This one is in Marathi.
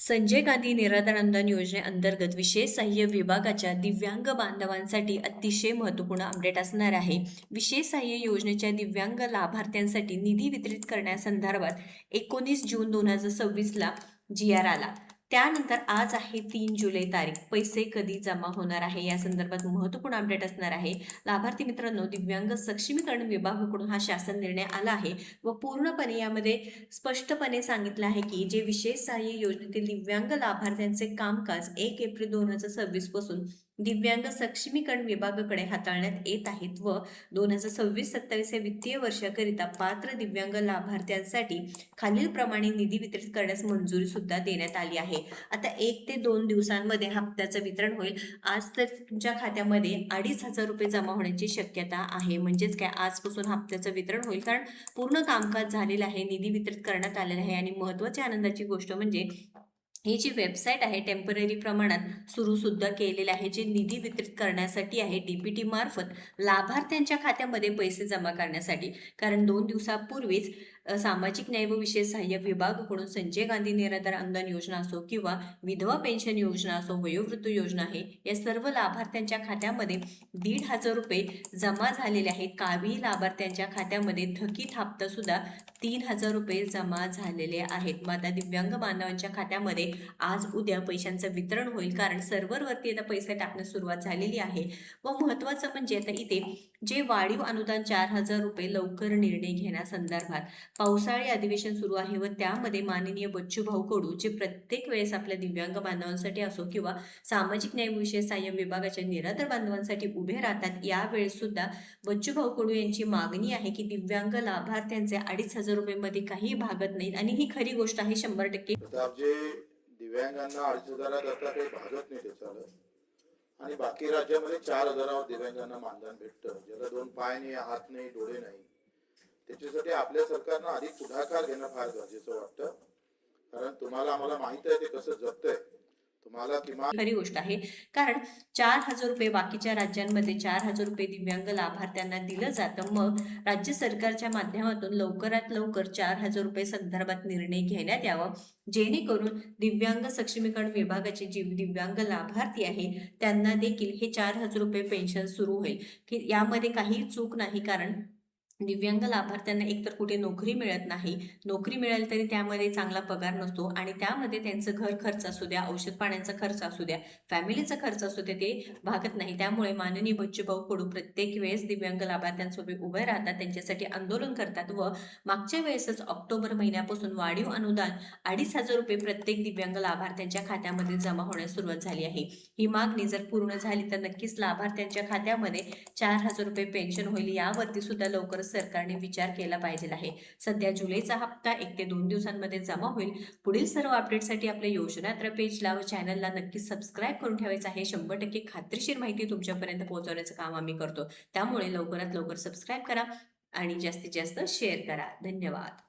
संजय गांधी निराधार अनुदान योजनेअंतर्गत विशेष सहाय्य विभागाच्या दिव्यांग बांधवांसाठी अतिशय महत्त्वपूर्ण अपडेट असणार आहे. विशेष सहाय्य योजनेच्या दिव्यांग लाभार्थ्यांसाठी निधी वितरित करण्यासंदर्भात 19 जून 2026ला जी.आर. आला. त्यानंतर आज आहे 3 जुलै तारीख. पैसे कधी जमा होणार आहे या संदर्भात महत्त्वपूर्ण अपडेट असणार आहे. लाभार्थी मित्रांनो, दिव्यांग सक्षमीकरण विभागाकडून हा शासन निर्णय आला आहे व पूर्णपणे यामध्ये स्पष्टपणे सांगितलं आहे की जे विशेष सहाय्य योजनेतील दिव्यांग लाभार्थ्यांचे कामकाज 1 एप्रिल 2026 पासून दिव्यांग सक्षमीकरण विभागाकडे हाताळण्यात येत आहेत व 2026-27 या वित्तीय वर्षाकरिता पात्र दिव्यांग लाभार्थ्यांसाठी खालीलप्रमाणे निधी वितरित करण्यास मंजुरी सुद्धा देण्यात आली आहे. आता 1 ते 2 दिवसांमध्ये हप्त्याचं वितरण होईल. आज तर तुमच्या खात्यामध्ये 2,500 रुपये जमा होण्याची शक्यता आहे. म्हणजेच काय, आजपासून हप्त्याचं वितरण होईल, कारण पूर्ण कामकाज झालेलं आहे, निधी वितरित करण्यात आलेला आहे. आणि महत्त्वाची आनंदाची गोष्ट म्हणजे ही जी वेबसाईट आहे टेम्पररी प्रमाणात सुरू सुद्धा केलेलं आहे, जे निधी वितरित करण्यासाठी आहे, DPT मार्फत लाभार्थ्यांच्या खात्यामध्ये पैसे जमा करण्यासाठी. कारण 2 दिवसापूर्वीच सामाजिक न्याय व विशेष सहाय्य विभागाकडून संजय गांधी निराधार अनुदान योजना असो किंवा विधवा पेन्शन योजना असो, वयोवृद्ध योजना आहे, या सर्व लाभार्थ्यांच्या खात्यामध्ये 1,500 रुपये जमा झालेले आहेत. काही लाभार्थ्यांच्या खात्यामध्ये थकीत हप्ता सुद्धा 3,000 रुपये जमा झालेले आहेत. माता दिव्यांग बांधवांच्या खात्यामध्ये आज उद्या पैशांचं वितरण होईल, कारण सर्व्हरवरती आता पैसे टाकण्यास सुरुवात झालेली आहे. व महत्त्वाचं म्हणजे आता इथे जे वाढीव अनुदान 4,000 रुपये लवकर निर्णय घेण्यासंदर्भात पावसाळी अधिवेशन सुरू आहे व त्यामध्ये माननीय बच्चूभाऊ कडू, जे प्रत्येक वेळेस आपल्या दिव्यांग बांधवांसाठी असो किंवा सामाजिक न्याय विशेष सहाय्य विभागाच्या निराधार बांधवांसाठी उभे राहतात, यावेळेस सुद्धा बच्चूभाऊ कडू यांची मागणी आहे की दिव्यांग लाभार्थ्यांचे 2,500 रुपये मध्ये काही भागत नाहीत. आणि ही खरी गोष्ट आहे 100%. जे दिव्यांगांना 2,500 आता काही भागत नाही त्याच्यावर, आणि बाकी राज्यामध्ये 4,000 दिव्यांगांना मानधन भेटतं, ज्याला 2 पाय नाही, हात नाही, डोळे नाही. त्याच्यासाठी आपल्या सरकारनं आधी पुढाकार घेणं फार गरजेचं वाटतं, कारण तुम्हाला आम्हाला माहित आहे ते कसं जगतंय. तुम्हाला किमान खरी गोष्ट आहे, कारण 4,000 रुपये बाकीच्या राज्यांमध्ये 4,000 रुपये दिव्यांग लाभार्थ्यांना दिलं जातं. मग राज्य सरकारच्या माध्यमातून लवकरात लवकर 4,000 रुपये संदर्भात निर्णय घेण्यात यावा, जेणेकरून दिव्यांग सक्षमीकरण विभागाचे जे दिव्यांग लाभार्थी आहे त्यांना देखील हे 4,000 रुपये पेन्शन सुरू होईल. की यामध्ये काही चूक नाही, कारण दिव्यांग लाभार्थ्यांना एकतर कुठे नोकरी मिळत नाही, नोकरी मिळाली तरी त्यामध्ये चांगला पगार नसतो आणि त्यामध्ये त्यांचं घर खर्च असू द्या, औषध पाण्याचा खर्च असू द्या, फॅमिलीचा खर्च असू द्या, ते भागत नाही. त्यामुळे माननीय बच्चूभाऊ कडू प्रत्येक वेळेस दिव्यांग लाभार्थ्यांसोबत उभे राहतात, त्यांच्यासाठी आंदोलन करतात व मागच्या वेळेसच ऑक्टोबर महिन्यापासून वाढीव अनुदान 2,500 रुपये प्रत्येक दिव्यांग लाभार्थ्यांच्या खात्यामध्ये जमा होण्यास सुरुवात झाली आहे. ही मागणी जर पूर्ण झाली तर नक्कीच लाभार्थ्यांच्या खात्यामध्ये 4,000 रुपये पेन्शन होईल. यावरती सुद्धा लवकर सरकारने विचार केला पाहिजे आहे. सध्या जुलैचा हप्ता 1 ते 2 दिवसांमध्ये जमा होईल. पुढील सर्व अपडेटसाठी आपल्या योजनात्र पेजला व चॅनलला नक्की सबस्क्राईब करून ठेवायचं आहे. 100% खात्रीशीर माहिती तुमच्यापर्यंत पोहोचवण्याचं काम आम्ही करतो. त्यामुळे लवकरात लवकर सबस्क्राईब करा आणि जास्तीत जास्त शेअर करा. धन्यवाद.